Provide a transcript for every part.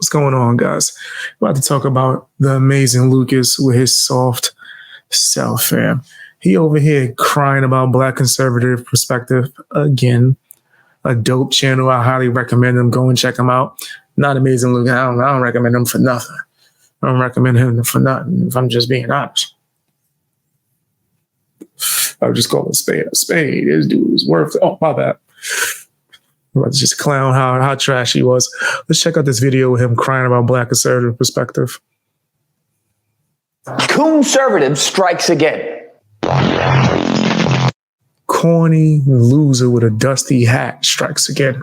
What's going on, guys? We're about to talk about the amazing Lucas with his soft self, fam. He over here crying about Black conservative perspective again. A dope channel. I highly recommend them. Go and check him out. Not amazing Lucas. I don't recommend him for nothing. I don't recommend him for nothing, if I'm just being honest. I would just call it a spade. This dude is worth it. Oh, my bad. Let's just clown how trash he was. Let's check out this video with him crying about Black conservative perspective. Conservative strikes again. Corny loser with a dusty hat strikes again.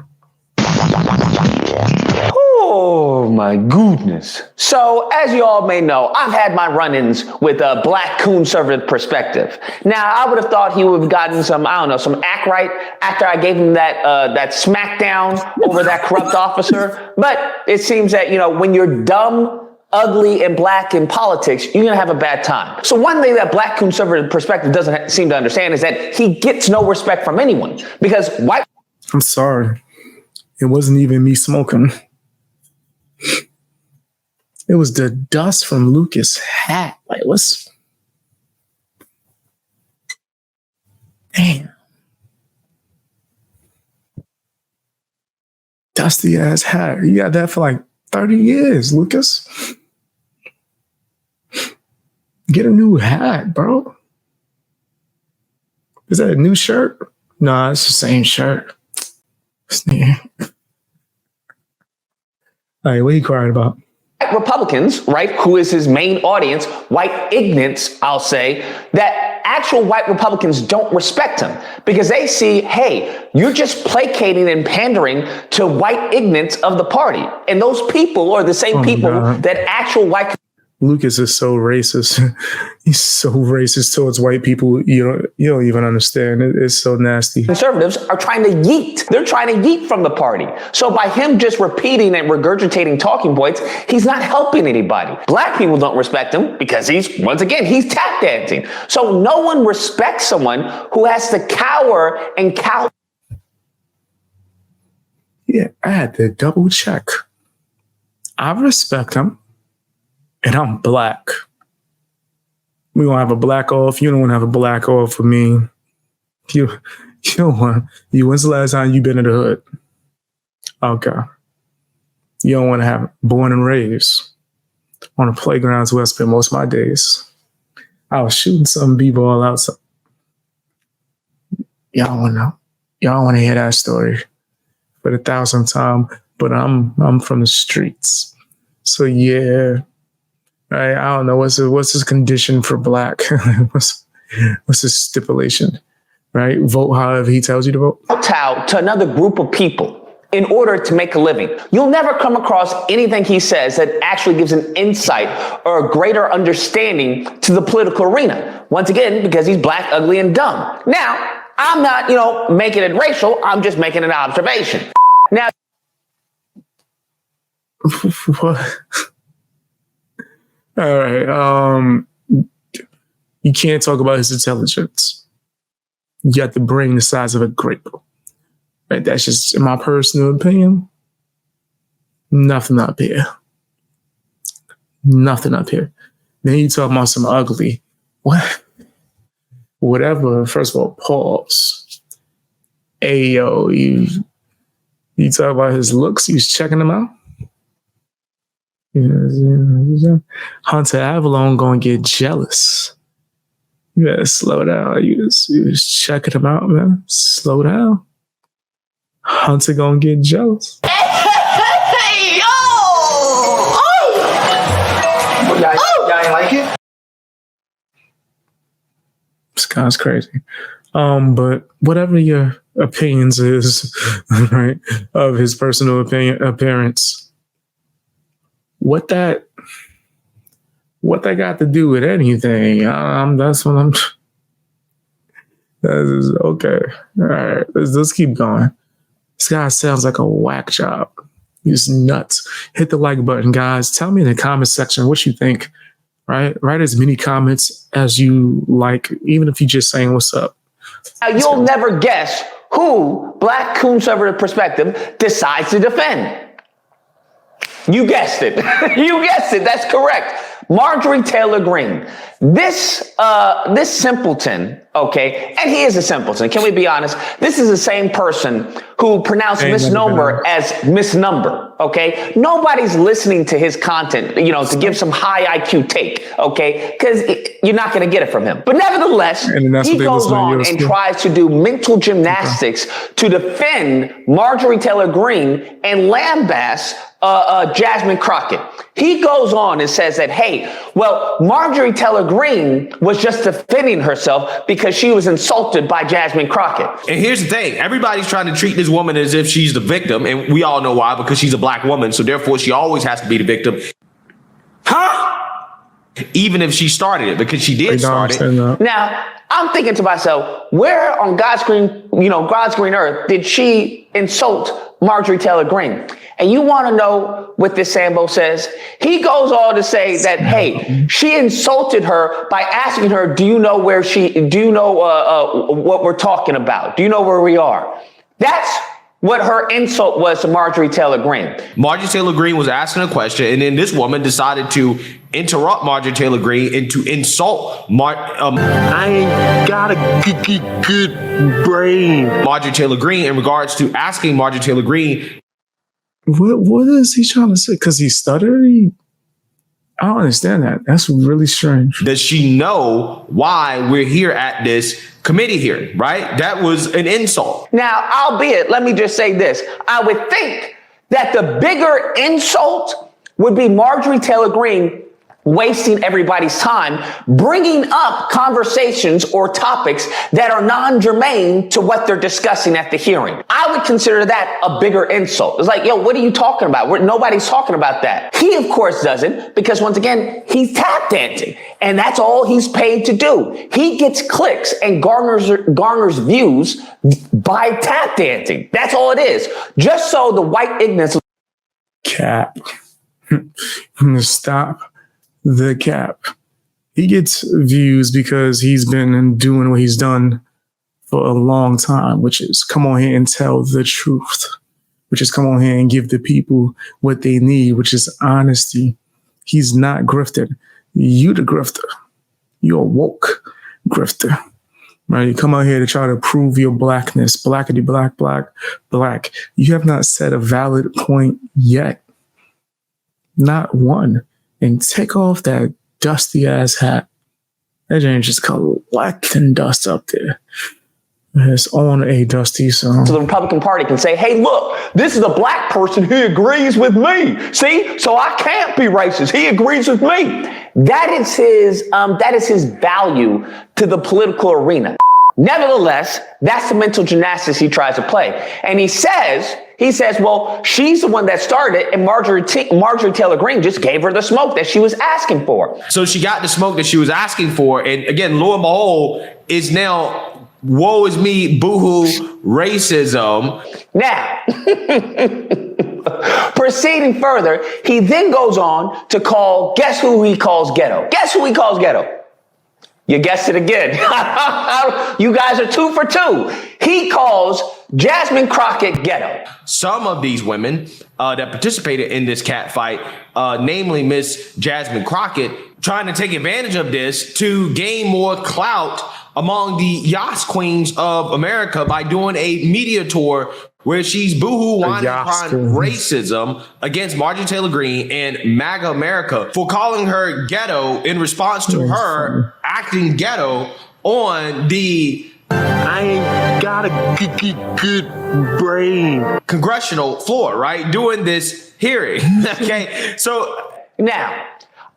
Oh my goodness. So as you all may know, I've had my run-ins with a Black conservative perspective. Now, I would have thought he would have gotten some act right after I gave him that smackdown over that corrupt officer. But it seems that, when you're dumb, ugly, and Black in politics, you're going to have a bad time. So one thing that Black conservative perspective doesn't seem to understand is that he gets no respect from anyone because white... I'm sorry. It wasn't even me smoking. It was the dust from Lucas' hat. Like, what's... Damn. Dusty ass hat. You got that for like 30 years, Lucas. Get a new hat, bro. Is that a new shirt? Nah, it's the same shirt. Yeah. All right, what are you crying about? Republicans, right, who is his main audience, white ignorants, I'll say, that actual white Republicans don't respect him because they see, hey, you're just placating and pandering to white ignorants of the party. And those people are the same people that actual white... Lucas is so racist. He's so racist towards white people. You don't even understand. It's so nasty. Conservatives are trying to yeet. They're trying to yeet from the party. So by him just repeating and regurgitating talking points, he's not helping anybody. Black people don't respect him because he's tap dancing. So no one respects someone who has to cower and cow. Yeah, I had to double check. I respect him. And I'm Black. We gonna have a Black off. You don't want to have a Black off for me. You don't want. When's the last time you been in the hood? Okay. You don't want to have born and raised on the playgrounds where I spent most of my days. I was shooting some b-ball outside. Y'all want to know? Y'all want to hear that story for the 1,000th time? But I'm from the streets, so yeah. Right, I don't know what's his condition for Black. what's his stipulation? Right, vote however he tells you to vote. Kowtow to another group of people in order to make a living. You'll never come across anything he says that actually gives an insight or a greater understanding to the political arena. Once again, because he's Black, ugly, and dumb. Now, I'm not, making it racial. I'm just making an observation. Now, what? All right. You can't talk about his intelligence. You got the brain the size of a grape. Right? That's just, in my personal opinion, nothing up here. Nothing up here. Then you talk about some ugly. What? Whatever. First of all, pause. Ayo, you talk about his looks. You was checking them out. Hunter Avalon gonna get jealous. You gotta slow down. You was checking him out, man. Slow down. Hunter gonna get jealous. Hey, yo! Y'all ain't like it? This guy's crazy. But whatever your opinions is, right, of his personal appearance. What that got to do with anything? That's what I'm. That is okay. All right, let's keep going. This guy sounds like a whack job. He's nuts. Hit the like button, guys. Tell me in the comment section what you think. Right? Write as many comments as you like, even if you're just saying what's up. Now, you'll never guess who Black conservative perspective decides to defend. You guessed it. You guessed it. That's correct. Marjorie Taylor Greene. This simpleton, okay, and he is a simpleton. Can we be honest? This is the same person who pronounced misnomer as misnumber, okay? Nobody's listening to his content, to give some high IQ take, okay? Because you're not going to get it from him. But nevertheless, he goes on and tries to do mental gymnastics to defend Marjorie Taylor Greene and lambaste Jasmine Crockett. He goes on and says that, hey, well, Marjorie Taylor Greene was just defending herself because she was insulted by Jasmine Crockett. And here's the thing. Everybody's trying to treat this woman as if she's the victim. And we all know why, because she's a black woman. So therefore, she always has to be the victim. Huh? Even if she started it, because she did start it. Now, I'm thinking to myself, where on God's green earth did she insult Marjorie Taylor Greene? And you want to know what this Sambo says? He goes on to say that, hey, she insulted her by asking her, do you know what we're talking about? Do you know where we are? That's what her insult was to Marjorie Taylor Greene. Marjorie Taylor Greene was asking a question, and then this woman decided to interrupt Marjorie Taylor Greene and to insult I ain't got a good brain. Marjorie Taylor Greene in regards to asking Marjorie Taylor Greene. What is he trying to say? Because he stuttered? I don't understand that. That's really strange. Does she know why we're here at this committee hearing, right? That was an insult. Now, albeit, let me just say this. I would think that the bigger insult would be Marjorie Taylor Greene wasting everybody's time, bringing up conversations or topics that are non-germane to what they're discussing at the hearing. I would consider that a bigger insult. It's like, yo, what are you talking about? Nobody's talking about that. He, of course, doesn't, because once again, he's tap dancing, and that's all he's paid to do. He gets clicks and garners views by tap dancing. That's all it is. Just so the white ignorance. Cap. Stop the cap. He gets views because he's been doing what he's done for a long time, which is come on here and tell the truth, which is come on here and give the people what they need, which is honesty. He's not grifting. You the grifter. You're a woke grifter. Right? You come out here to try to prove your blackness. Blackity black, black, black. You have not said a valid point yet. Not one. And take off that dusty ass hat. That ain't just collecting dust up there. It's on a dusty song. So the Republican Party can say, hey, look, this is a black person who agrees with me. See, so I can't be racist. He agrees with me. That is his value to the political arena. Nevertheless, that's the mental gymnastics he tries to play. And he says, well, she's the one that started, and Marjorie Taylor Greene just gave her the smoke that she was asking for. So she got the smoke that she was asking for. And again, lo and behold, is now, woe is me, boohoo, racism. Now, proceeding further, he then goes on to guess who he calls ghetto? Guess who he calls ghetto? You guessed it again. You guys are 2 for 2. He calls Jasmine Crockett ghetto. Some of these women that participated in this cat fight, namely Miss Jasmine Crockett, trying to take advantage of this to gain more clout among the Yas Queens of America by doing a media tour where she's boohoo whining upon racism against Marjorie Taylor Greene and MAGA America for calling her ghetto in response to her acting ghetto on the I ain't got a good brain congressional floor, right? Doing this hearing. Okay. So now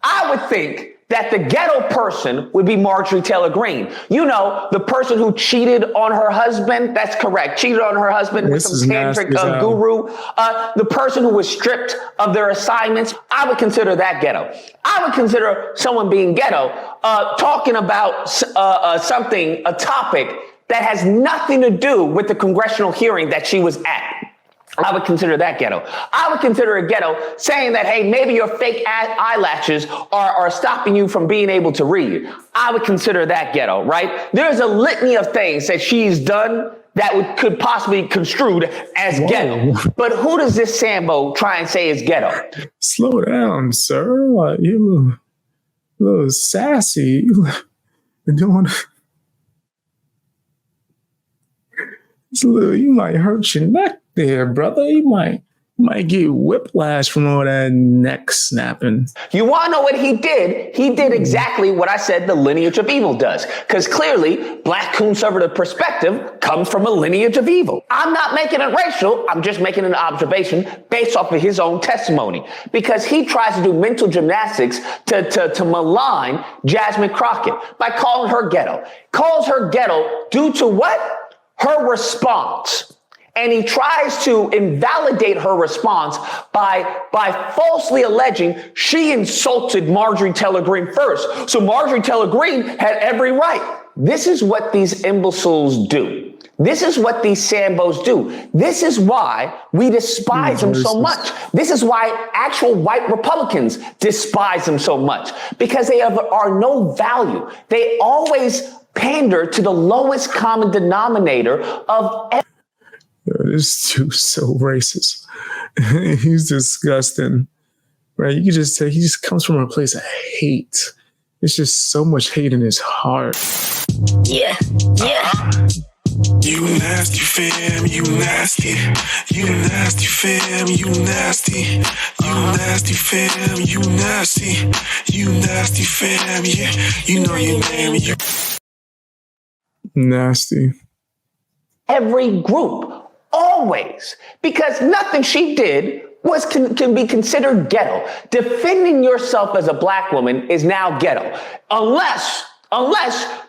I would think that the ghetto person would be Marjorie Taylor Greene. You know, the person who cheated on her husband. That's correct. Cheated on her husband with some tantric guru. The person who was stripped of their assignments. I would consider that ghetto. I would consider someone being ghetto, talking about a topic that has nothing to do with the congressional hearing that she was at. I would consider that ghetto. I would consider it ghetto saying that, hey, maybe your fake eyelashes are stopping you from being able to read. I would consider that ghetto, right? There's a litany of things that she's done could possibly be construed as ghetto. But who does this Sambo try and say is ghetto? Slow down, sir. Like, you a little sassy. You doing it's a little, you might hurt your neck there, brother. You might get whiplash from all that neck snapping. You want to know what he did? He did exactly what I said the lineage of evil does. Because clearly, black conservative perspective comes from a lineage of evil. I'm not making it racial. I'm just making an observation based off of his own testimony. Because he tries to do mental gymnastics to malign Jasmine Crockett by calling her ghetto. Calls her ghetto due to what? Her response. And he tries to invalidate her response by falsely alleging she insulted Marjorie Taylor Greene first. So Marjorie Taylor Greene had every right. This is what these imbeciles do. This is what these Sambos do. This is why we despise them so much. This is why actual white Republicans despise them so much, because they are no value. They always pander to the lowest common denominator of everything. This dude's so racist. He's disgusting, right? You can just tell he just comes from a place of hate. There's just so much hate in his heart. Yeah. You nasty fam, you nasty. You nasty fam, you nasty. You nasty fam, you nasty. You nasty fam, yeah. You know your name. You nasty. Every group. Always, because nothing she did can be considered ghetto. Defending yourself as a black woman is now ghetto, unless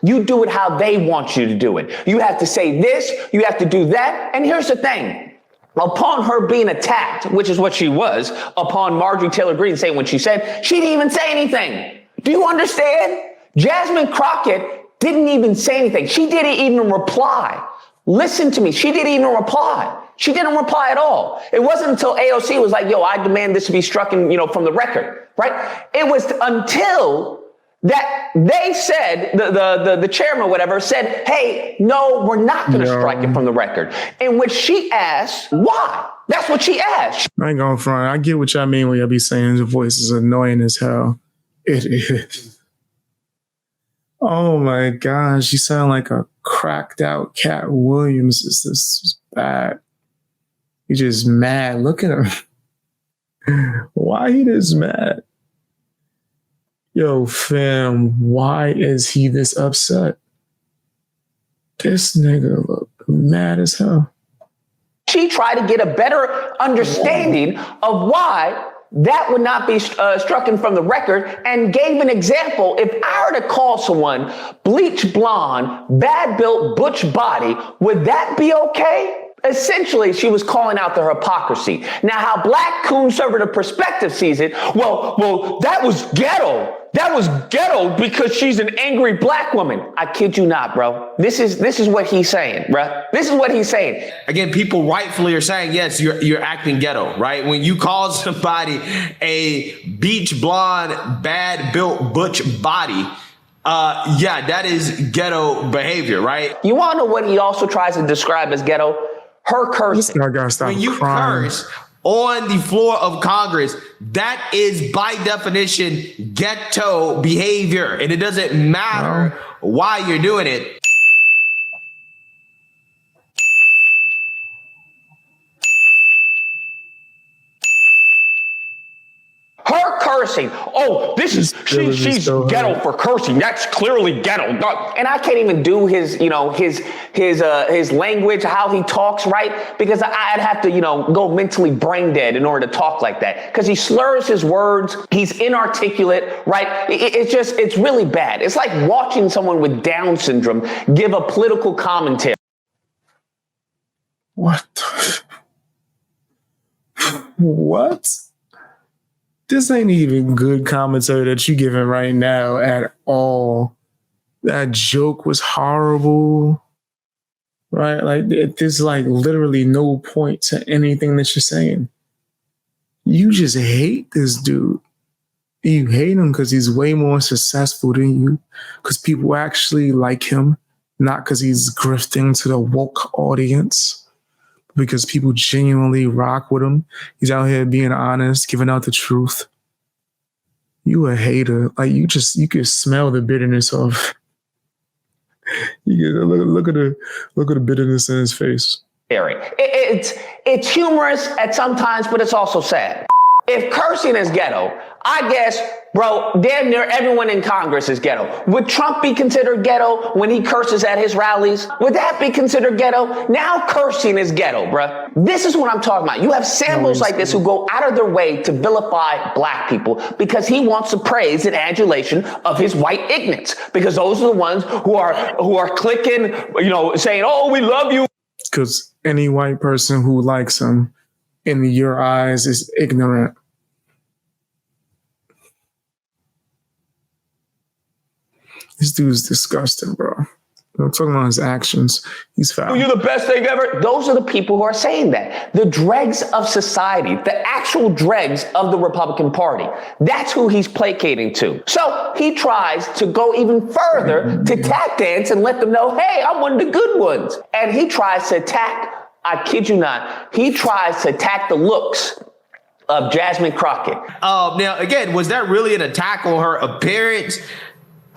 you do it how they want you to do it. You have to say this, you have to do that. And here's the thing. Upon her being attacked, which is what she was, upon Marjorie Taylor Greene saying what she said, she didn't even say anything. Do you understand? Jasmine Crockett didn't even say anything. She didn't even reply. Listen to me. She didn't even reply. She didn't reply at all. It wasn't until AOC was like, yo, I demand this to be struck from the record, right? It was until that they said, the chairman or whatever said, hey, no, we're not going to strike it from the record. In which she asked, why? That's what she asked. I ain't going front. I get what y'all mean when y'all be saying his voice is annoying as hell. It is. Oh my gosh, you sound like a cracked out Cat Williams. This is bad. He's just mad. Look at him. Why he this mad? Yo, fam, why is he this upset? This nigga look mad as hell. She tried to get a better understanding of why that would not be struck from the record, and gave an example. If I were to call someone bleach blonde, bad built, butch body, would that be okay? Essentially, she was calling out the hypocrisy. Now, how black conservative perspective sees it, well, that was ghetto. That was ghetto because she's an angry black woman. I kid you not, bro. This is what he's saying, bro. This is what he's saying. Again, people rightfully are saying, yes, you're acting ghetto, right? When you call somebody a beach blonde, bad built butch body, yeah, that is ghetto behavior, right? You want to know what he also tries to describe as ghetto? Her cursing. I gotta stop When you crying. curse on the floor of Congress, that is by definition ghetto behavior, and it doesn't matter why you're doing it. Her cursing. Oh, she's ghetto for cursing. That's clearly ghetto. And I can't even do his language, how he talks, right? Because I'd have to, go mentally brain dead in order to talk like that. Because he slurs his words. He's inarticulate, right? It's really bad. It's like watching someone with Down syndrome give a political commentary. What? What? This ain't even good commentary that you giving right now at all. That joke was horrible, right? Like there's like literally no point to anything that you're saying. You just hate this dude. You hate him because he's way more successful than you, because people actually like him not because he's grifting to the woke audience, because people genuinely rock with him. He's out here being honest, giving out the truth. You a hater. Like you can smell the bitterness of. You can look at the bitterness in his face. It's humorous at some times, but it's also sad. If cursing is ghetto, I guess, bro, damn near everyone in Congress is ghetto. Would Trump be considered ghetto when he curses at his rallies? Would that be considered ghetto? Now cursing is ghetto, bruh. This is what I'm talking about. You have samples like this who go out of their way to vilify black people because he wants the praise and adulation of his white ignorance. Because those are the ones who are clicking, saying, "Oh, we love you." Because any white person who likes him, in your eyes, is ignorant. This dude's disgusting, bro. I'm talking about his actions. He's foul. You're the best thing ever. Those are the people who are saying that. The dregs of society, the actual dregs of the Republican Party. That's who he's placating to. So he tries to go even further to tap dance and let them know, hey, I'm one of the good ones. And he tries to attack, I kid you not, he tries to attack the looks of Jasmine Crockett. Now, again, was that really an attack on her appearance?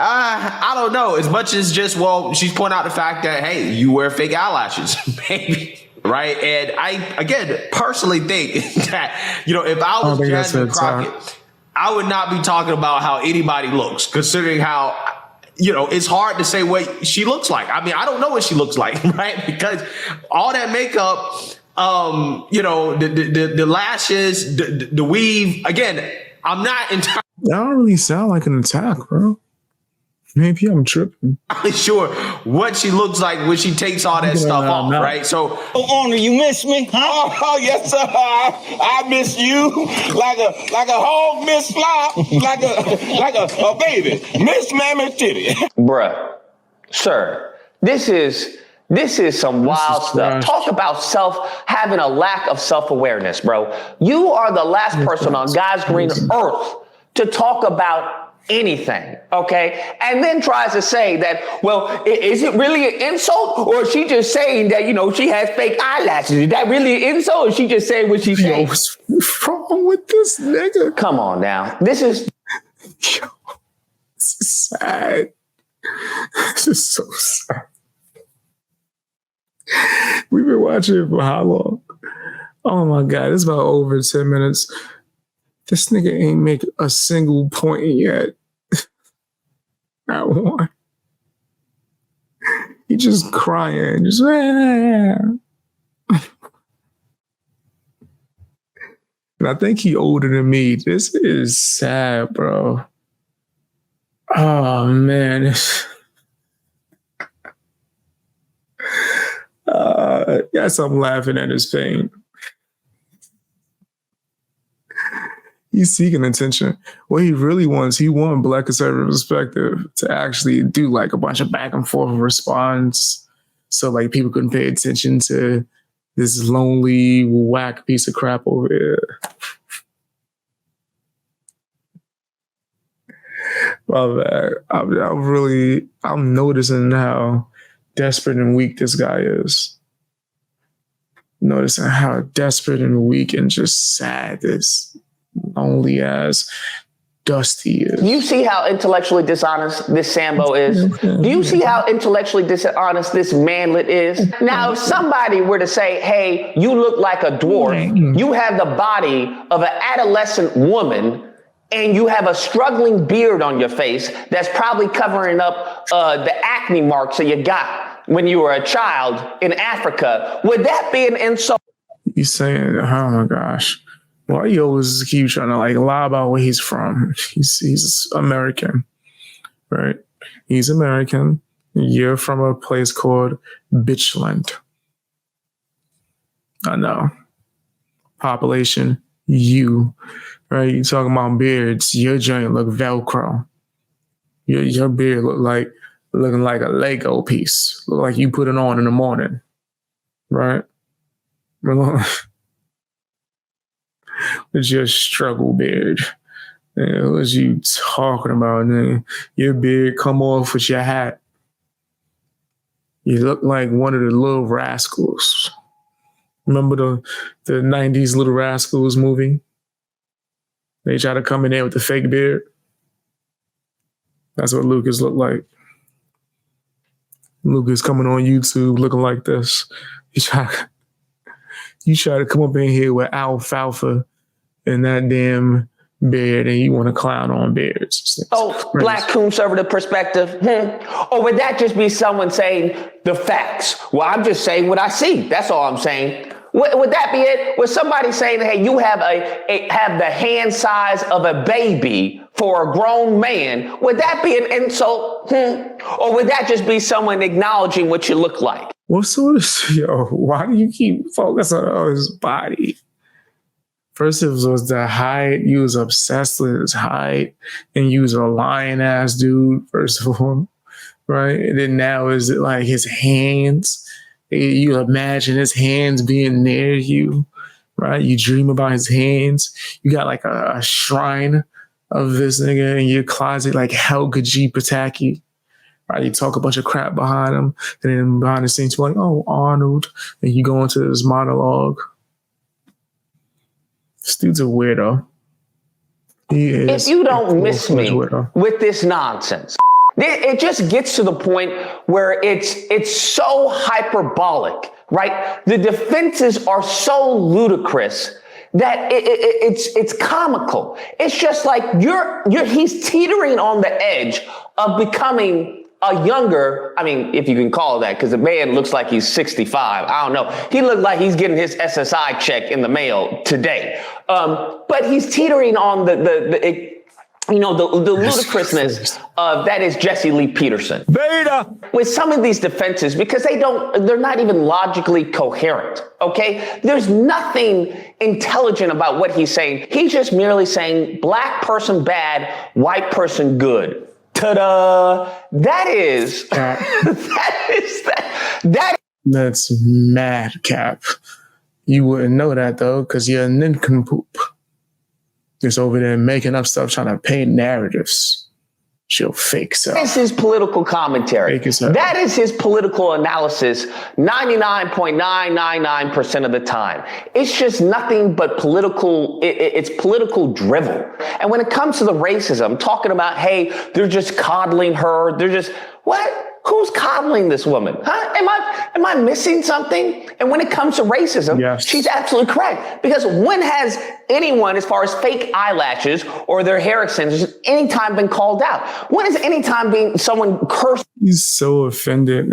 I don't know. As much as just, she's pointing out the fact that, hey, you wear fake eyelashes, maybe, right? And I, again, personally think that, if I was Jasmine Crockett, I would not be talking about how anybody looks, considering how, it's hard to say what she looks like. I mean, I don't know what she looks like, right? Because all that makeup, the lashes, the weave, again, I'm not entirely. That don't really sound like an attack, bro. Maybe I'm tripping. I'm not sure what she looks like when she takes all that stuff off, right? So, Owner, you miss me? Huh? Oh, yes, sir. I miss you like a hog miss fly, like a baby miss mammy titty. Bruh, sir, this is some wild stuff. Talk about having a lack of self-awareness, bro. You are the last person on God's green earth to talk about anything, okay? And then tries to say that, is it really an insult, or is she just saying that, she has fake eyelashes? Is that really an insult, or is she just saying what she's saying? What's wrong with this nigga? Come on now. This is sad. This is so sad. We've been watching it for how long? Oh my God, it's about over 10 minutes. This nigga ain't make a single point yet. Not one. He just crying. Just and I think he older than me. This is sad, bro. Oh man. Yes, I'm laughing at his pain. He's seeking attention. What he really wants, he wants Black Conservative Perspective to actually do like a bunch of back and forth response, so like people couldn't pay attention to this lonely, whack piece of crap over here. I'm noticing how desperate and weak this guy is. Noticing how desperate and weak and just sad this lonely ass Dusty is. Do you see how intellectually dishonest this Sambo is? Do you see how intellectually dishonest this manlet is? Now, if somebody were to say, hey, you look like a dwarf, you have the body of an adolescent woman, and you have a struggling beard on your face that's probably covering up the acne marks that you got when you were a child in Africa, would that be an insult? You saying, oh my gosh. Why you always keep trying to like lie about where he's from? He's American, right? He's American. You're from a place called Bitchland. I know. Population, you, right? You talking about beards. Your joint look Velcro. Your beard looking like a Lego piece. Look like you put it on in the morning, right? With your struggle beard. What was you talking about? Your beard come off with your hat. You look like one of the Little Rascals. Remember the 90s Little Rascals movie? They try to come in there with the fake beard. That's what Lucas looked like. Lucas coming on YouTube looking like this. You try to come up in here with alfalfa and that damn beard, and you want to clown on beards. Black conservative perspective. Or would that just be someone saying the facts? Well, I'm just saying what I see. That's all I'm saying. Would that be it? Was somebody saying, hey, you have have the hand size of a baby for a grown man? Would that be an insult? Or would that just be someone acknowledging what you look like? What sort of, why do you keep focusing on his body? First, it was the height. You was obsessed with his height, and you was a lying ass dude, first of all, right? And then now is it like his hands? You imagine his hands being near you, right? You dream about his hands. You got like a shrine of this nigga in your closet, like Helga G. Pataki, right? You talk a bunch of crap behind him, and then behind the scenes, you're like, oh, Arnold. And you go into this monologue. This dude's a weirdo. If you don't miss me with this nonsense, it just gets to the point where it's so hyperbolic, right? The defenses are so ludicrous that it's comical. It's just like he's teetering on the edge of becoming a younger, I mean, if you can call it that, because the man looks like he's 65. I don't know. He looked like he's getting his SSI check in the mail today. But he's teetering on the ludicrousness of that is Jesse Lee Peterson. Beta! With some of these defenses, because they're not even logically coherent, okay? There's nothing intelligent about what he's saying. He's just merely saying black person bad, white person good. Ta-da! That's mad cap. You wouldn't know that though, because you're a nincompoop. Just over there making up stuff, trying to paint narratives. She'll fake self. That is his political commentary. That is his political analysis 99.999% of the time. It's just nothing but political, it's political drivel. And when it comes to the racism, talking about, hey, they're just coddling her, they're just, what? Who's coddling this woman? Huh? Am I missing something? And when it comes to racism, yes, she's absolutely correct. Because when has anyone, as far as fake eyelashes or their hair extensions, any time been called out? When has any time someone cursed? He's so offended.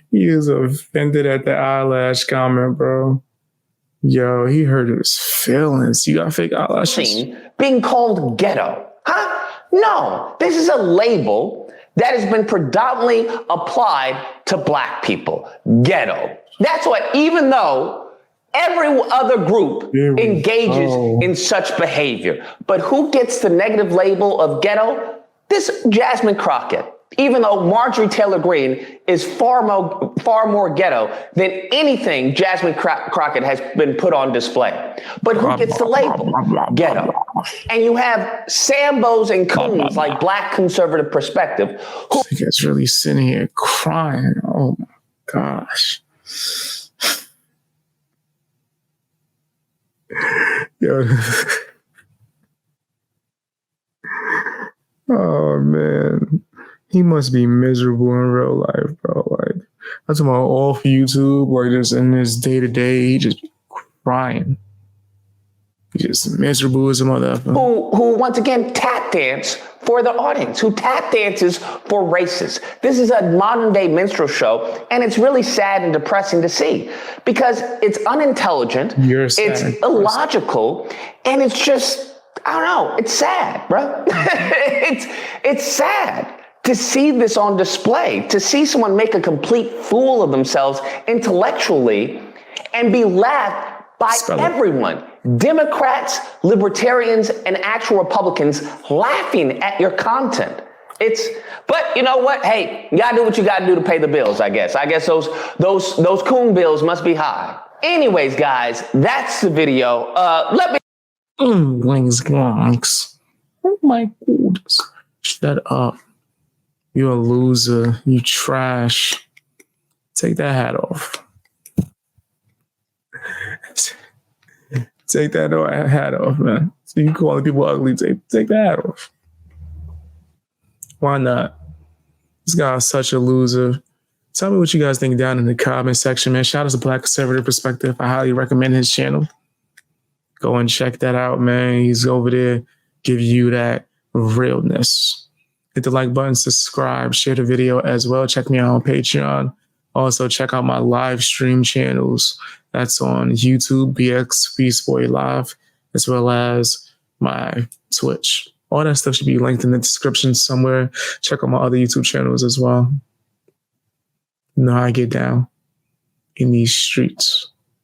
He is offended at the eyelash comment, bro. Yo, he hurt his feelings. You got fake eyelashes? Being called ghetto. Huh? No, this is a label that has been predominantly applied to black people. Ghetto. That's what, even though every other group engages in such behavior. But who gets the negative label of ghetto? This Jasmine Crockett. Even though Marjorie Taylor Greene is far more ghetto than anything Jasmine Crockett has been put on display. But who gets the label? Ghetto. And you have Sambos and coons like Black Conservative Perspective. He gets really sitting here crying. Oh my gosh. Yo. Oh man. He must be miserable in real life, bro. Like, I'm talking about off YouTube, or just in his day-to-day, he just crying. He's just miserable as a motherfucker. Who once again tap dance for the audience, who tap dances for races. This is a modern-day minstrel show, and it's really sad and depressing to see because it's unintelligent, it's illogical, and it's just, I don't know, it's sad, bro. It's sad to see this on display, to see someone make a complete fool of themselves intellectually and be laughed by everyone. Democrats, libertarians, and actual Republicans laughing at your content. But you know what? Hey, you gotta do what you gotta do to pay the bills, I guess. I guess those coon bills must be high. Anyways, guys, that's the video. Let me. Oh my goodness. Shut up. You're a loser. You trash. Take that hat off. Take that hat off, man. So you calling people ugly, take that hat off. Why not? This guy's such a loser. Tell me what you guys think down in the comment section, man. Shout out to Black Conservative Perspective. I highly recommend his channel. Go and check that out, man. He's over there, give you that realness. Hit the like button, subscribe, share the video as well. Check me out on Patreon. Also, check out my live stream channels. That's on YouTube, BX Beast Boy Live, as well as my Twitch. All that stuff should be linked in the description somewhere. Check out my other YouTube channels as well. You know how I get down in these streets.